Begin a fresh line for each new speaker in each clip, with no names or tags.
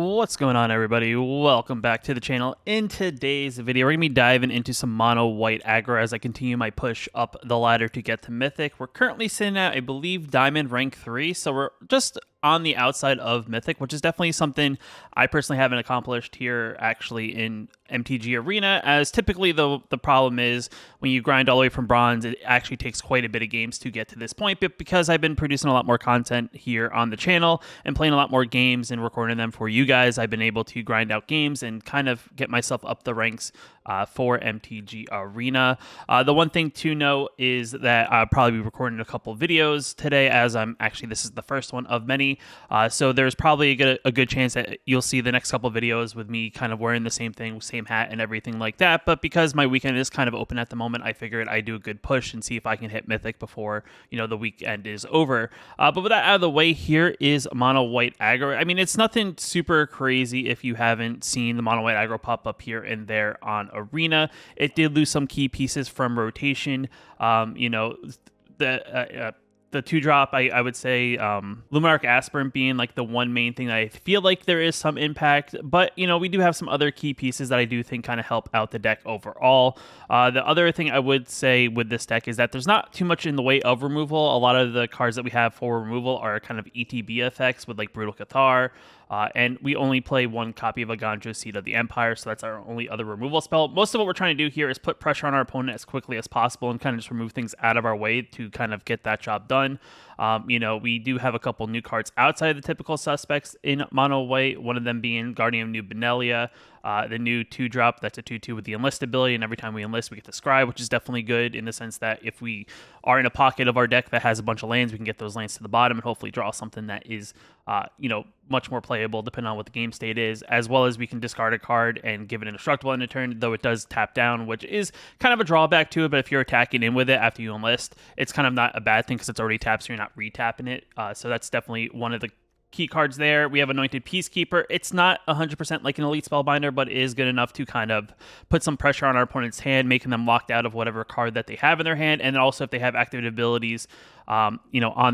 What's going on, everybody? Welcome back to the channel. In today's video, we're going to be diving into some mono white aggro as I continue my push up the ladder to get to Mythic. We're currently sitting at, I believe, Diamond rank 3, so we're just on the outside of Mythic, which is definitely something I personally haven't accomplished here actually in MTG Arena, as typically the problem is when you grind all the way from bronze, it actually takes quite a bit of games to get to this point. But because I've been producing a lot more content here on the channel and playing a lot more games and recording them for you guys, I've been able to grind out games and kind of get myself up the ranks for MTG Arena. The one thing to note is that I'll probably be recording a couple videos today, as this is the first one of many. So there's probably a good chance that you'll see the next couple videos with me kind of wearing the same thing, same hat and everything like that. But because my weekend is kind of open at the moment, I figured I'd do a good push and see if I can hit Mythic before, the weekend is over. But with that out of the way, here is mono white aggro. I mean, it's nothing super crazy if you haven't seen the mono white aggro pop up here and there on Arena. It did lose some key pieces from rotation. The 2-drop, I would say, Luminarch Aspirant being like the one main thing that I feel like there is some impact, but we do have some other key pieces that I do think kind of help out the deck overall. The other thing I would say with this deck is that there's not too much in the way of removal. A lot of the cards that we have for removal are kind of ETB effects with like Brutal Cathar. And we only play one copy of Aggro, Seed of the Empire, so that's our only other removal spell. Most of what we're trying to do here is put pressure on our opponent as quickly as possible and kind of just remove things out of our way to kind of get that job done. We do have a couple new cards outside of the typical suspects in mono white, one of them being Guardian of New Benelia, the new 2-drop that's a 2/2 with the enlist ability, and every time we enlist we get to scry, which is definitely good in the sense that if we are in a pocket of our deck that has a bunch of lands, we can get those lands to the bottom and hopefully draw something that is much more playable depending on what the game state is, as well as we can discard a card and give it an indestructible end of turn, though it does tap down, which is kind of a drawback to it. But if you're attacking in with it after you enlist, it's kind of not a bad thing because it's already tapped, so you're not retapping it. So that's definitely one of the key cards there. We have Anointed Peacekeeper. It's not 100% like an Elite Spellbinder, but it is good enough to kind of put some pressure on our opponent's hand, making them locked out of whatever card that they have in their hand. And also if they have activated abilities, on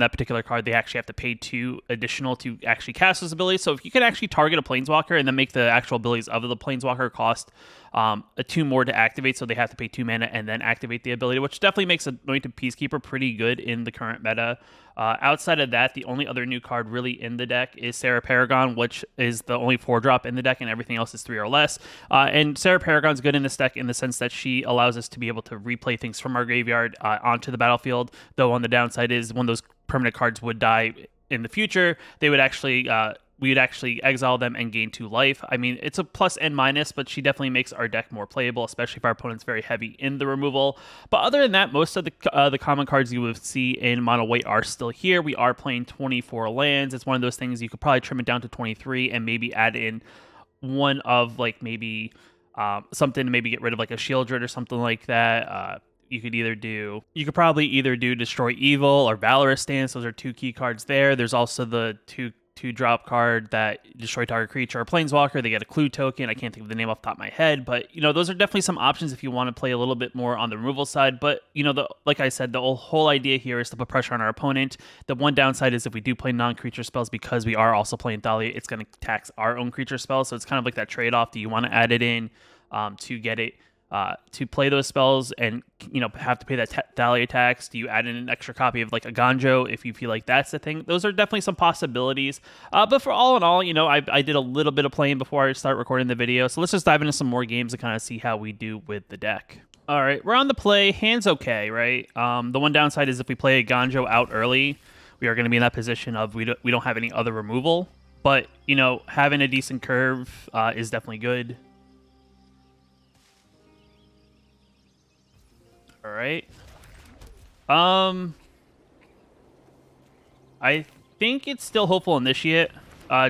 that particular card, they actually have to pay 2 additional to actually cast those abilities. So if you can actually target a Planeswalker and then make the actual abilities of the Planeswalker cost a 2 more to activate, so they have to pay 2 mana and then activate the ability, which definitely makes Anointed Peacekeeper pretty good in the current meta. Outside of that, the only other new card really in the deck is Sarah Paragon, which is the only 4-drop in the deck, and everything else is 3 or less. And Sarah Paragon's good in this deck in the sense that she allows us to be able to replay things from our graveyard onto the battlefield, though on the downside is when those permanent cards would die in the future, they would actually we would actually exile them and gain 2 life. I mean, it's a plus and minus, but she definitely makes our deck more playable, especially if our opponent's very heavy in the removal. But other than that, most of the common cards you would see in mono white are still here. We are playing 24 lands. It's one of those things you could probably trim it down to 23 and maybe add in one of like maybe something to maybe get rid of like a Shieldred or something like that. You could probably either do Destroy Evil or Valorous Stance. Those are 2 key cards there. There's also the 2-drop card that destroy target creature or planeswalker. They get a clue token. I can't think of the name off the top of my head, but those are definitely some options if you want to play a little bit more on the removal side. But like I said, the whole idea here is to put pressure on our opponent. The one downside is if we do play non-creature spells, because we are also playing Thalia, it's going to tax our own creature spells. So it's kind of like that trade-off. Do you want to add it in to get it to play those spells and have to pay that Thalia tax? Do you add in an extra copy of like a Ganjo if you feel like that's the thing? Those are definitely some possibilities. But for all in all, I did a little bit of playing before I start recording the video. So let's just dive into some more games to kind of see how we do with the deck. All right, we're on the play. Hand's okay, right? The one downside is if we play a Ganjo out early, we are going to be in that position of we don't have any other removal. But having a decent curve is definitely good. All right. I think it's still Hopeful Initiate,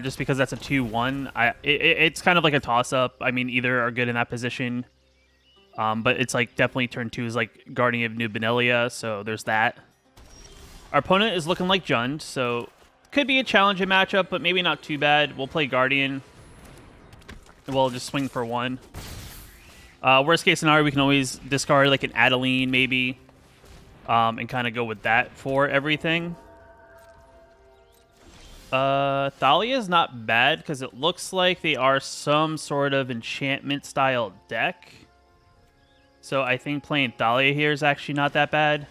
just because that's a 2/1. It's kind of like a toss-up. I mean, either are good in that position, but it's like definitely turn 2 is like Guardian of New Benelia, so there's that. Our opponent is looking like Jund, so could be a challenging matchup, but maybe not too bad. We'll play Guardian. We'll just swing for 1. Worst case scenario, we can always discard like an Adeline maybe, and kind of go with that for everything. Thalia is not bad because it looks like they are some sort of enchantment style deck. So I think playing Thalia here is actually not that bad.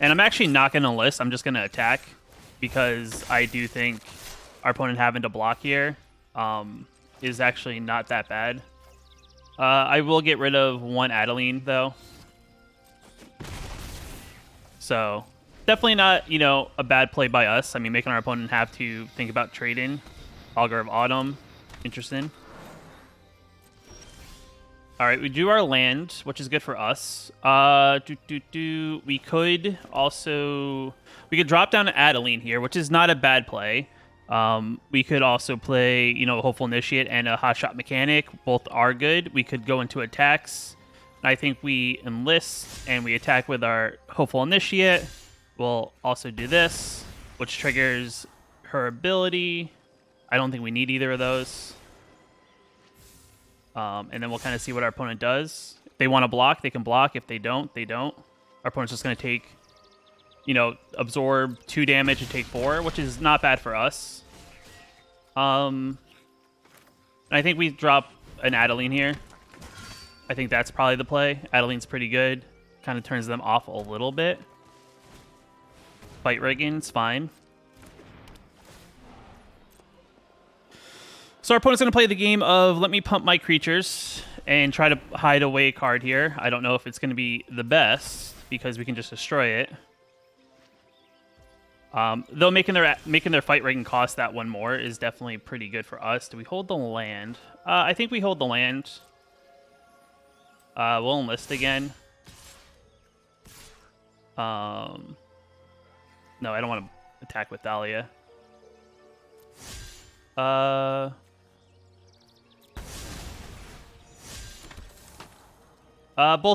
And I'm actually not going to list. I'm just going to attack because I do think our opponent having to block here is actually not that bad. I will get rid of one Adeline, though. So definitely not, you know, a bad play by us. I mean, making our opponent have to think about trading. Augur of Autumn. Interesting. All right, we do our land, which is good for us. We could also... We could drop down to Adeline here, which is not a bad play. We could also play, you know, a Hopeful Initiate and a Hotshot Mechanic. Both are good. We could go into attacks. I think we enlist and we attack with our Hopeful Initiate. We'll also do this, which triggers her ability. I don't think we need either of those. And then we'll kind of see what our opponent does. If they want to block, they can block. If they don't, they don't. Our opponent's just going to take, you know, absorb 2 damage and take 4, which is not bad for us. I think we drop an Adeline here. I think that's probably the play. Adeline's pretty good. Kind of turns them off a little bit. Fight Rigging's fine. So our opponent's going to play the game of let me pump my creatures and try to hide away a card here. I don't know if it's going to be the best because we can just destroy it. Though making their fight rigging cost that one more is definitely pretty good for us. Do we hold the land? I think we hold the land. We'll enlist again. No, I don't want to attack with Thalia. Both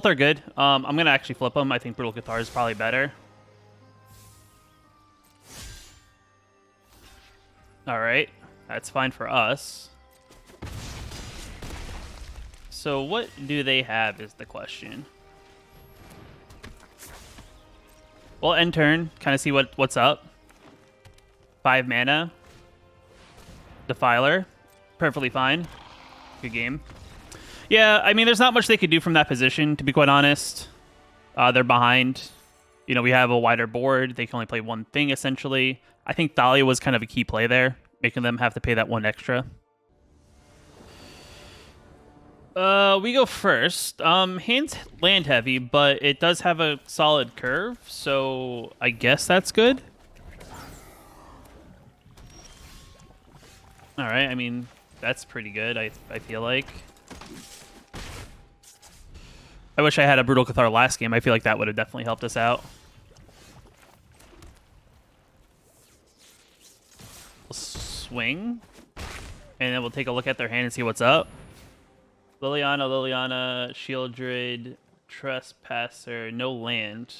are good. I'm going to actually flip them. I think Brutal Cathar is probably better. All right. That's fine for us. So what do they have is the question. We'll end turn, kind of see what's up. 5 mana. Defiler. Perfectly fine. Good game. Yeah, I mean, there's not much they could do from that position, to be quite honest. They're behind. You know, we have a wider board. They can only play one thing, essentially. I think Thalia was kind of a key play there, making them have to pay that 1 extra. We go first. Hand's land heavy, but it does have a solid curve, so I guess that's good. All right, I mean, that's pretty good, I feel like. I wish I had a Brutal Cathar last game. I feel like that would have definitely helped us out. We'll swing, and then we'll take a look at their hand and see what's up. Liliana, Shieldred, Trespasser, no land.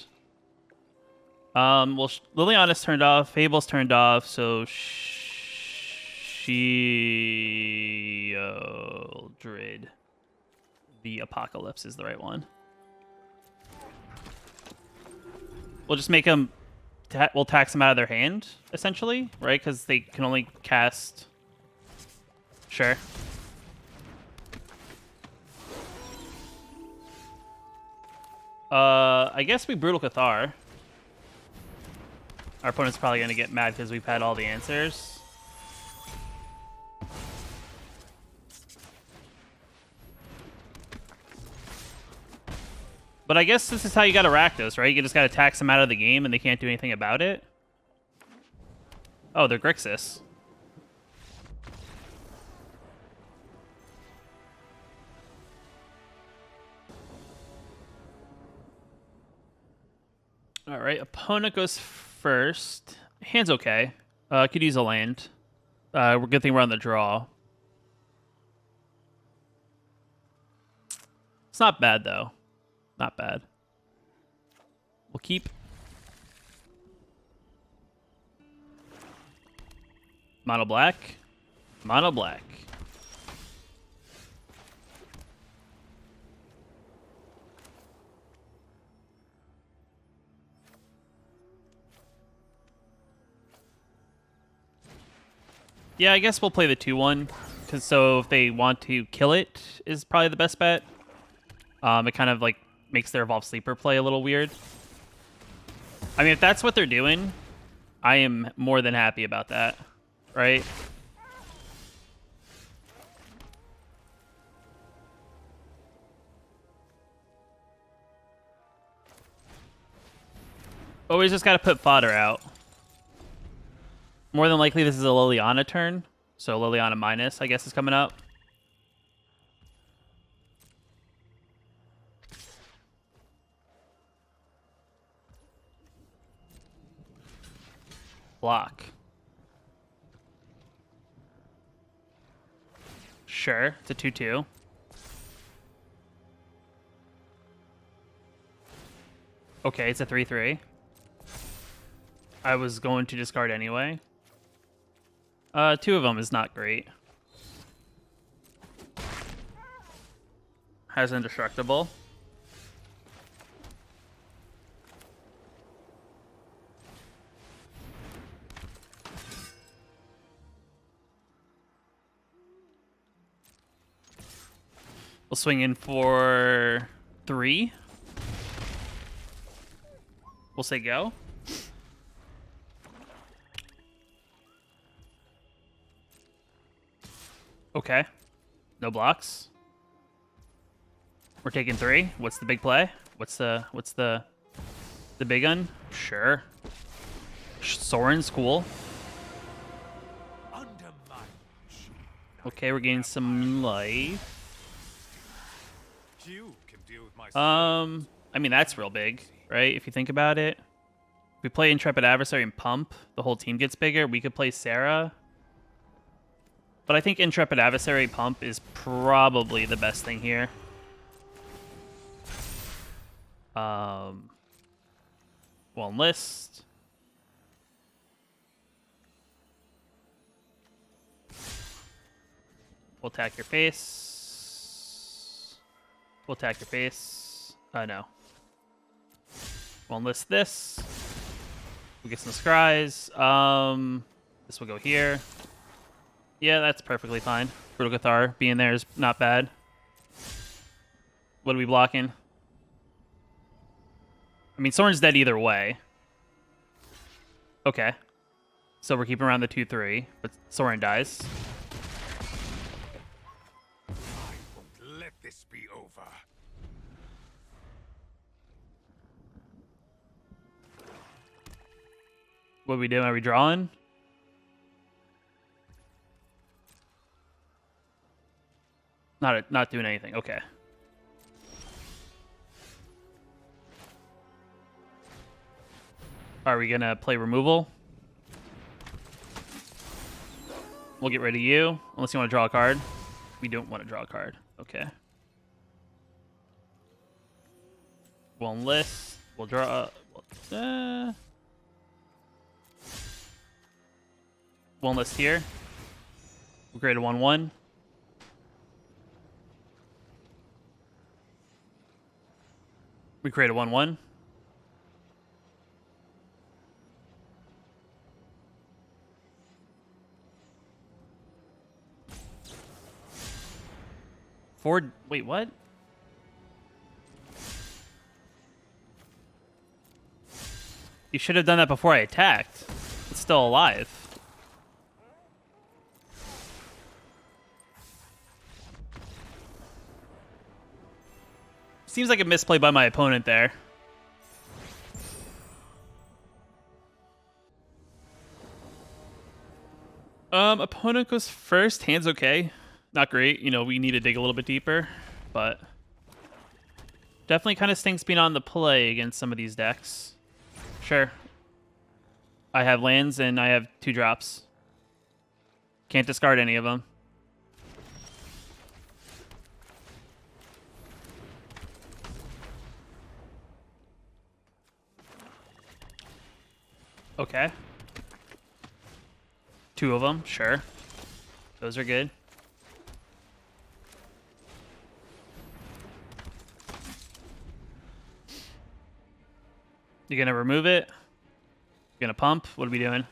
Well, Liliana's turned off, Fable's turned off, so Shieldred. The Apocalypse is the right one. We'll just make them... we'll tax them out of their hand, essentially, right? Because they can only cast... Sure. I guess we Brutal Cathar. Our opponent's probably going to get mad because we've had all the answers. But I guess this is how you got to Rakdos, right? You just got to tax them out of the game and they can't do anything about it. Oh, they're Grixis. All right, opponent goes first. Hand's okay. Could use a land. Good thing we're on the draw. It's not bad, though. Not bad. We'll keep. Mono black. Mono black. Yeah, I guess we'll play the 2-1. Because so if they want to kill it is probably the best bet. It kind of like makes their Evolve Sleeper play a little weird. I mean, if that's what they're doing, I am more than happy about that, right? Always just got to put fodder out. More than likely, this is a Liliana turn. So Liliana minus, I guess, is coming up. Block. Sure, it's a 2-2. Okay, it's a 3-3. I was going to discard anyway. 2 of them is not great. Has indestructible. We'll swing in for 3. We'll say go. Okay. No blocks. We're taking 3. What's the big play? What's the big gun? Sure. Soren's cool. Okay, we're getting some life. I mean, that's real big, right? If you think about it. If we play Intrepid Adversary and Pump, the whole team gets bigger. We could play Sarah. But I think Intrepid Adversary Pump is probably the best thing here. We'll enlist. We'll attack your face. We'll attack your face. No. We'll enlist this. We'll get some scries. This will go here. Yeah, that's perfectly fine. Brutal Cathar being there is not bad. What are we blocking? I mean, Soren's dead either way. Okay. So we're keeping around the 2-3, but Soren dies.
I won't let this be over.
What are we doing? Are we drawing? Not doing anything. Okay. Are we gonna play removal? We'll get rid of you, unless you want to draw a card. We don't want to draw a card. Okay. We'll enlist. We'll draw. We'll enlist here. We'll create a 1-1. We create a 1-1. Wait, what? You should have done that before I attacked. It's still alive. Seems like a misplay by my opponent there. Opponent goes first. Hand's okay. Not great. You know, we need to dig a little bit deeper, but definitely kind of stinks being on the play against some of these decks. Sure. I have lands and I have 2 drops. Can't discard any of them. Okay. 2 of them, sure. Those are good. You gonna remove it? You gonna pump? What are we doing?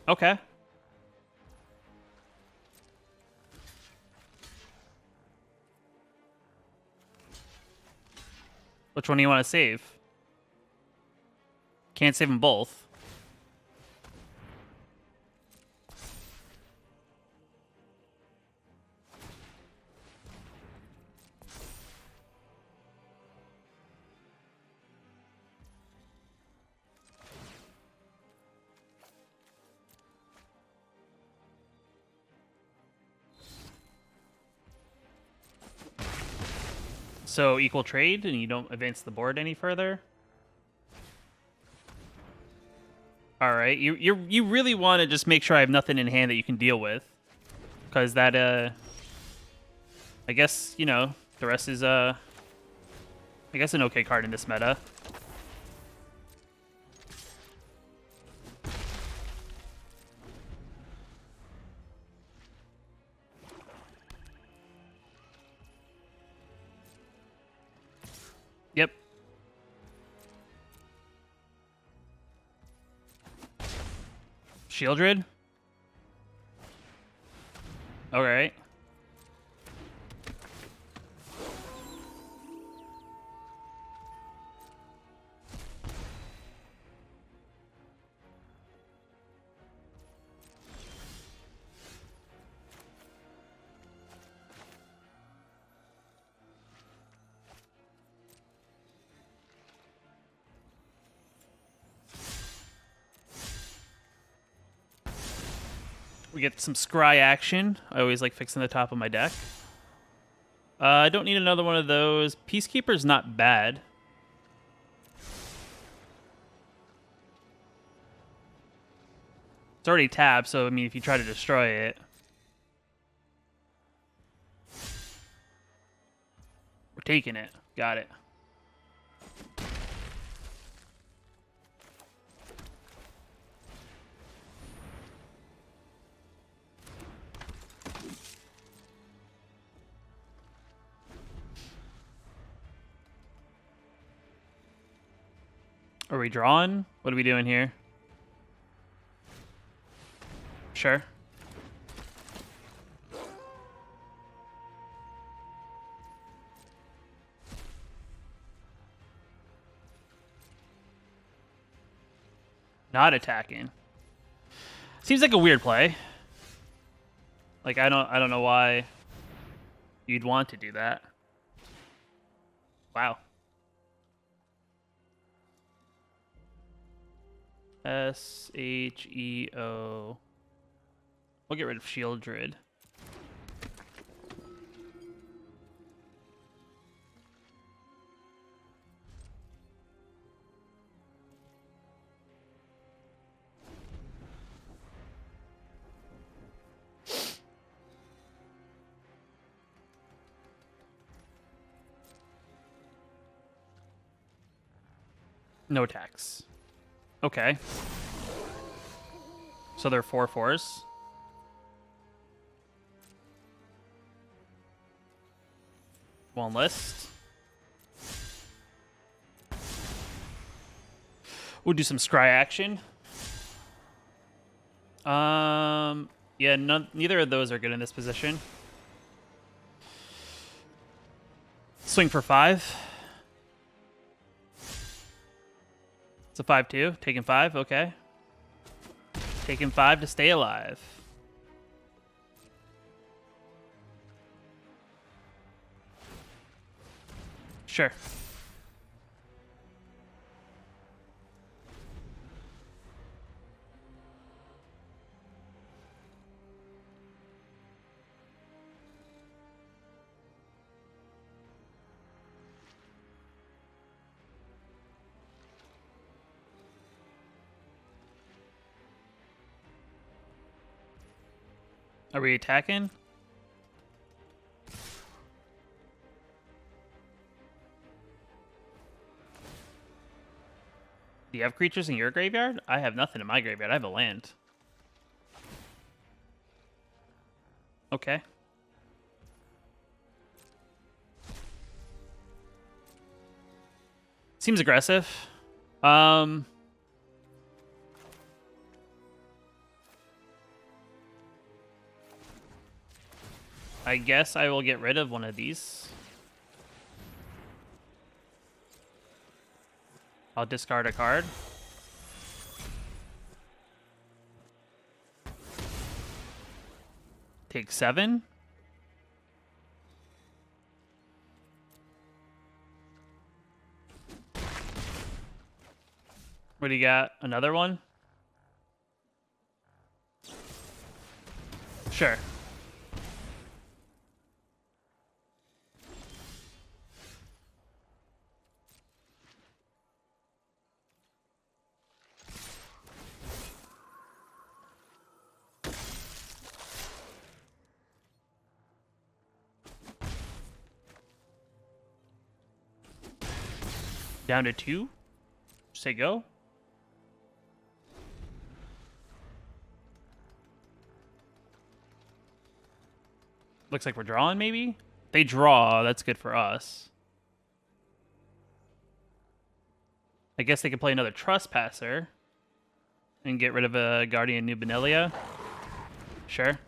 Okay. Which one do you want to save? Can't save them both. So equal trade, and you don't advance the board any further. All right, you really want to just make sure I have nothing in hand that you can deal with, because that I guess you know the rest is I guess an okay card in this meta. Yep. Shieldred? Alright. We get some scry action. I always like fixing the top of my deck. I don't need another one of those. Peacekeeper's not bad. It's already tapped, so I mean, if you try to destroy it. We're taking it. Got it. Are we drawing? What are we doing here? Sure. Not attacking. Seems like a weird play. Like I don't know why you'd want to do that. Wow. SHEO. We'll get rid of Shieldred. No attacks. Okay. So they're 4/4s. One list. We'll do some scry action. Yeah, neither of those are good in this position. Swing for 5. It's a 5/2. Taking 5, okay. Taking 5 to stay alive. Sure. Are we attacking? Do you have creatures in your graveyard? I have nothing in my graveyard. I have a land. Okay. Seems aggressive. I guess I will get rid of one of these. I'll discard a card. Take 7. What do you got? Another one? Sure. Down to 2. Say go. Looks like we're drawing, maybe? They draw. That's good for us. I guess they could play another Trespasser and get rid of a Guardian Nubenelia. Sure.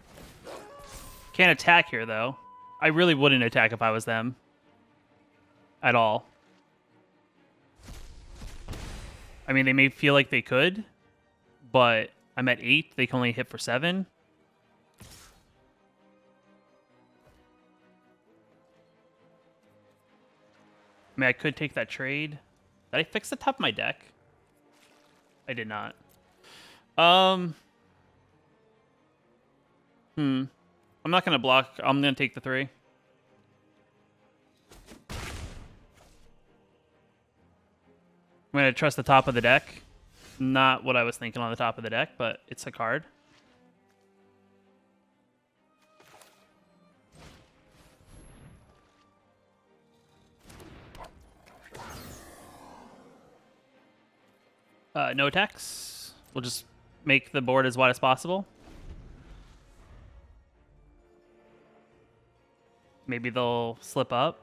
Can't attack here, though. I really wouldn't attack if I was them. At all. I mean, they may feel like they could, but I'm at 8. They can only hit for 7. I mean, I could take that trade. Did I fix the top of my deck? I did not. I'm not going to block. I'm going to take the 3. I'm going to trust the top of the deck. Not what I was thinking on the top of the deck, but it's a card. No attacks. We'll just make the board as wide as possible. Maybe they'll slip up.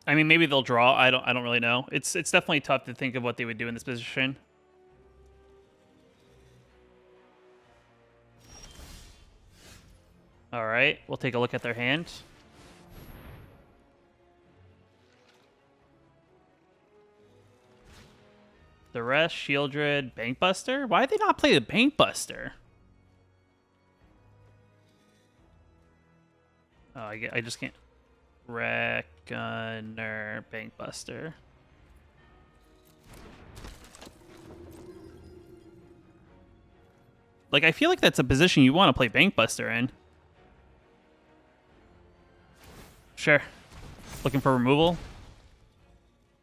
I mean, maybe they'll draw. I don't really know. It's definitely tough to think of what they would do in this position. All right, we'll take a look at their hand. The rest, Shieldred, Bankbuster? Why did they not play the Bankbuster? Oh, I just can't. Reckoner, Bankbuster. Like, I feel like that's a position you want to play Bankbuster in. Sure. Looking for removal.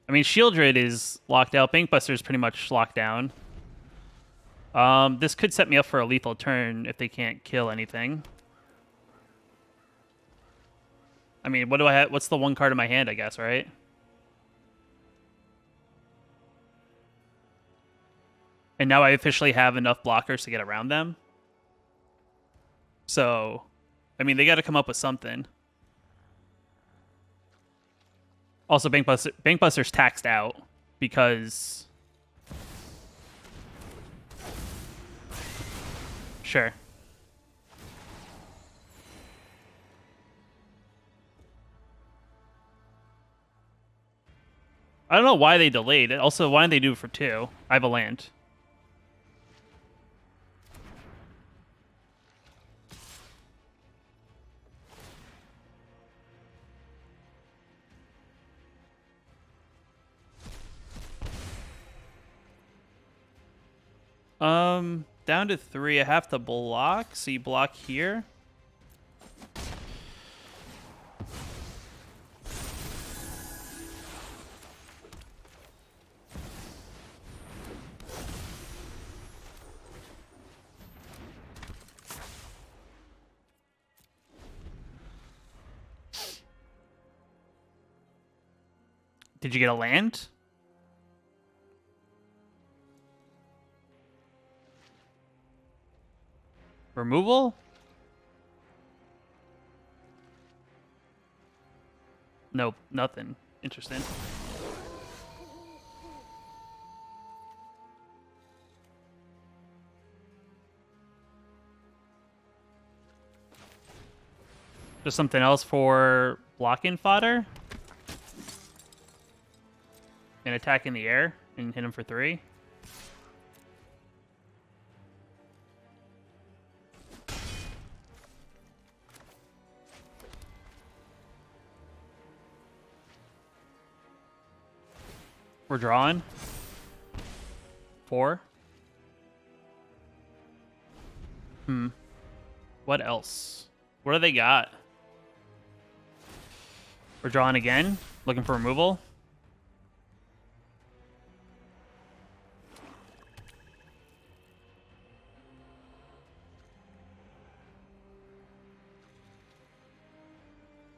I mean, Shieldred is locked out. Bankbuster is pretty much locked down. This could set me up for a lethal turn if they can't kill anything. I mean, what do I have? What's the one card in my hand, I guess, right? And now I officially have enough blockers to get around them. So, I mean, they got to come up with something. Also, Bankbuster's taxed out because... Sure. I don't know why they delayed it. Also, why didn't they do it for 2? I have a land. Down to 3. I have to block. So you block here. Did you get a land? Removal? Nope, nothing. Interesting. Just something else for blocking fodder. And attack in the air and hit him for 3. We're drawing. 4. What else? What do they got? We're drawing again. Looking for removal.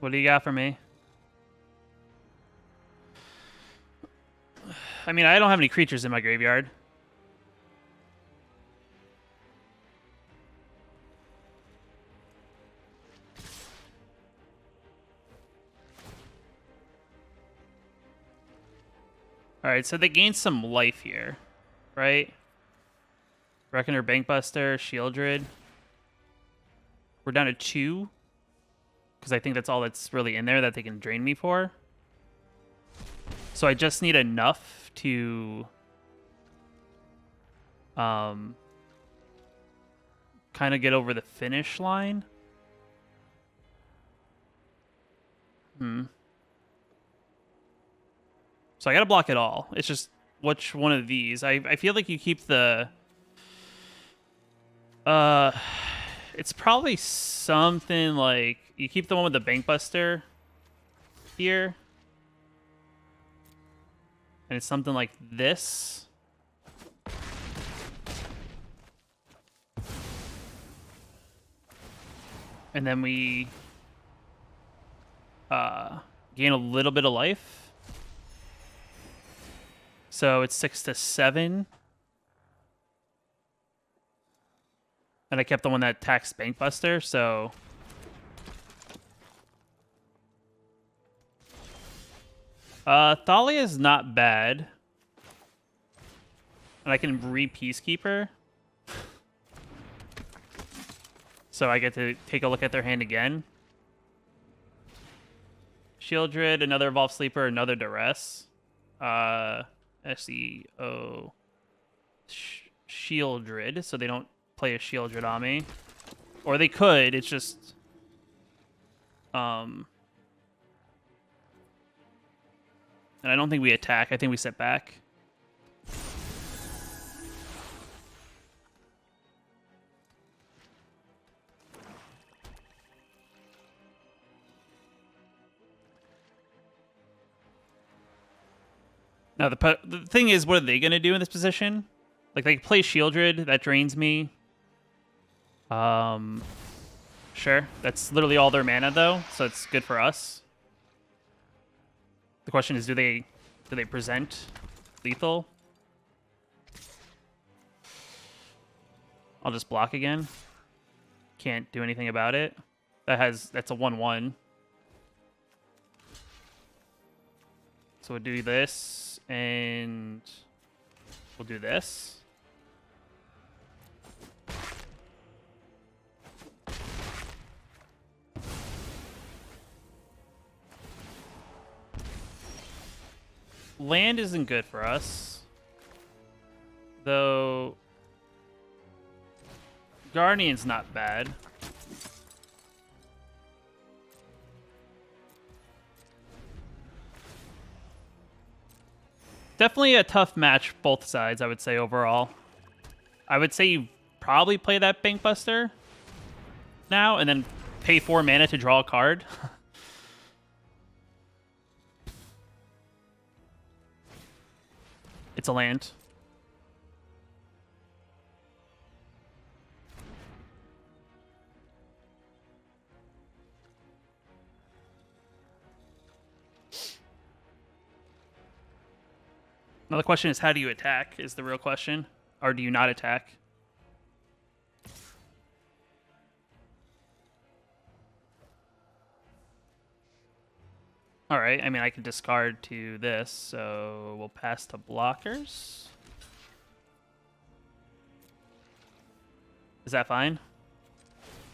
What do you got for me? I mean, I don't have any creatures in my graveyard. Alright, so they gained some life here, right? Reckoner, Bankbuster, Shieldred. We're down to 2. Because I think that's all that's really in there that they can drain me for. So I just need enough to kind of get over the finish line. So I gotta block it all. It's just which one of these. I feel like you keep the it's probably something like you keep the one with the Bankbuster here. And it's something like this. And then we gain a little bit of life. So it's 6 to 7. And I kept the one that attacks Bankbuster, so Thalia is not bad. And I can re-Peacekeeper. So I get to take a look at their hand again. Shieldred, another Evolved Sleeper, another Duress. SEO Shieldred, so they don't play a Shieldred on me. Or they could, it's just and I don't think we attack, I think we sit back. Now, the thing is, what are they going to do in this position? Like, they play Shieldred, that drains me. Sure. That's literally all their mana, though, so it's good for us. The question is, do they present lethal? I'll just block again. Can't do anything about it. That's a 1/1. So we'll do this, and we'll do this. Land isn't good for us, though Guardian's not bad. Definitely a tough match, both sides, I would say, overall. I would say you probably play that Bankbuster now, and then pay 4 mana to draw a card. It's a land. Now the question is, how do you attack is the real question. Or do you not attack? All right, I mean, I can discard to this, so we'll pass to blockers. Is that fine?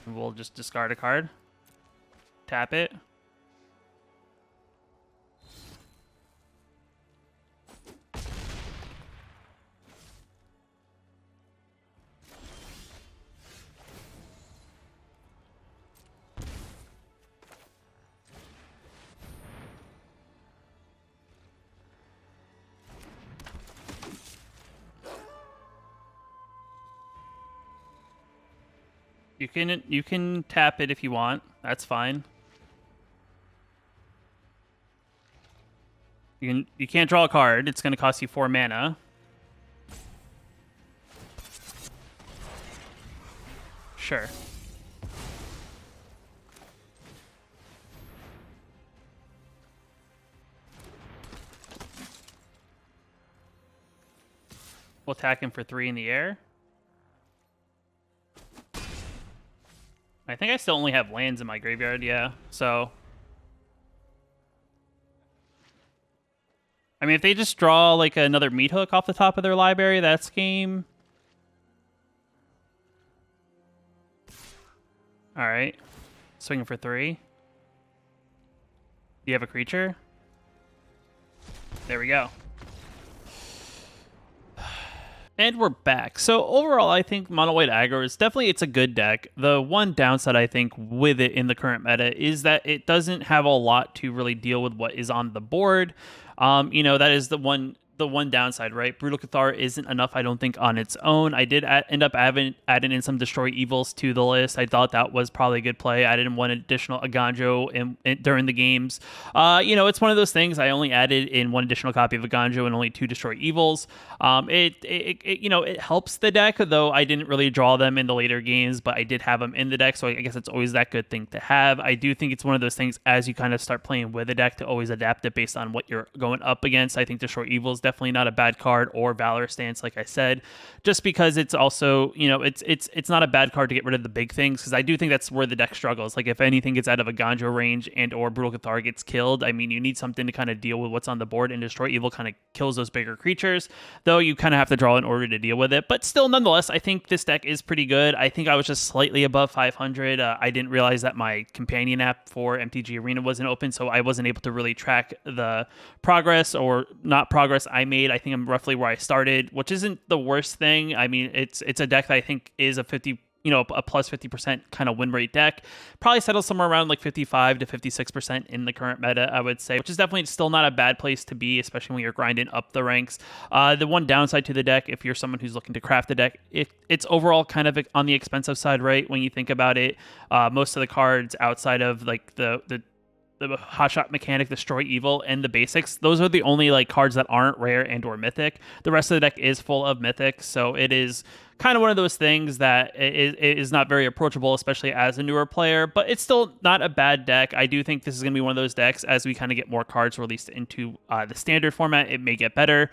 We'll just discard a card. Tap it. You can tap it if you want. That's fine. You can't draw a card. It's going to cost you 4 mana. Sure. We'll attack him for 3 in the air. I think I still only have lands in my graveyard, yeah. So, I mean, if they just draw like another meat hook off the top of their library, that's game. All right. Swinging for 3. Do you have a creature? There we go. And we're back. So overall, I think Mono White Aggro is definitely, it's a good deck. The one downside, I think, with it in the current meta is that it doesn't have a lot to really deal with what is on the board. You know, that is the one downside, right? Brutal Cathar isn't enough, I don't think, on its own. I did end up adding in some Destroy Evils to the list. I thought that was probably a good play. I added in one additional Aganjo during the games. You know, it's one of those things. I only added in one additional copy of Aganjo and only 2 Destroy Evils. You know, it helps the deck, though I didn't really draw them in the later games, but I did have them in the deck, so I guess it's always that good thing to have. I do think it's one of those things, as you kind of start playing with a deck, to always adapt it based on what you're going up against. I think Destroy Evils definitely not a bad card, or Valor Stance, like I said, just because it's also, you know, it's not a bad card to get rid of the big things, because I do think that's where the deck struggles. Like, if anything gets out of a Ganjo range and or Brutal Cathar gets killed, I mean, you need something to kind of deal with what's on the board, and Destroy Evil kind of kills those bigger creatures, though you kind of have to draw in order to deal with it. But still, nonetheless, I think this deck is pretty good. I think I was just slightly above 500. I didn't realize that my companion app for MTG Arena wasn't open, so I wasn't able to really track the progress or not progress I made. I think I'm roughly where I started, which isn't the worst thing. I mean, it's a deck that I think is a 50, you know, a plus 50% kind of win rate deck. Probably settles somewhere around like 55 to 56% in the current meta, I would say, which is definitely still not a bad place to be, especially when you're grinding up the ranks. The one downside to the deck, if you're someone who's looking to craft the deck, it's overall kind of on the expensive side, right? When you think about it, most of the cards outside of like the hotshot mechanic, Destroy Evil, and the basics, those are the only like cards that aren't rare and or mythic. The rest of the deck is full of mythic, so it is kind of one of those things that is not very approachable, especially as a newer player, but it's still not a bad deck. I do think this is going to be one of those decks, as we kind of get more cards released into the standard format, it may get better,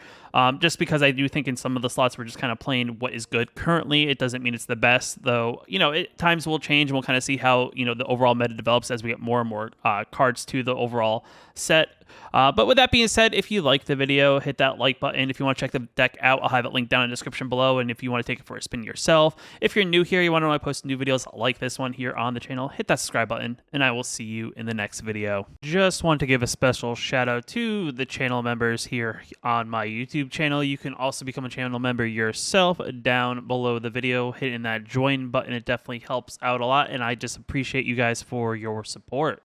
just because I do think in some of the slots we're just kind of playing what is good currently. It doesn't mean it's the best, though, you know, times will change, and we'll kind of see how, you know, the overall meta develops as we get more and more cards to the overall set. But with that being said, if you like the video, hit that like button. If you want to check the deck out, I'll have it linked down in the description below. And if you want to take it for a spin yourself, if you're new here, you want to know when I post new videos like this one here on the channel, hit that subscribe button, and I will see you in the next video. Just want to give a special shout out to the channel members here on my YouTube channel. You can also become a channel member yourself down below the video, hitting that join button. It definitely helps out a lot, and I just appreciate you guys for your support.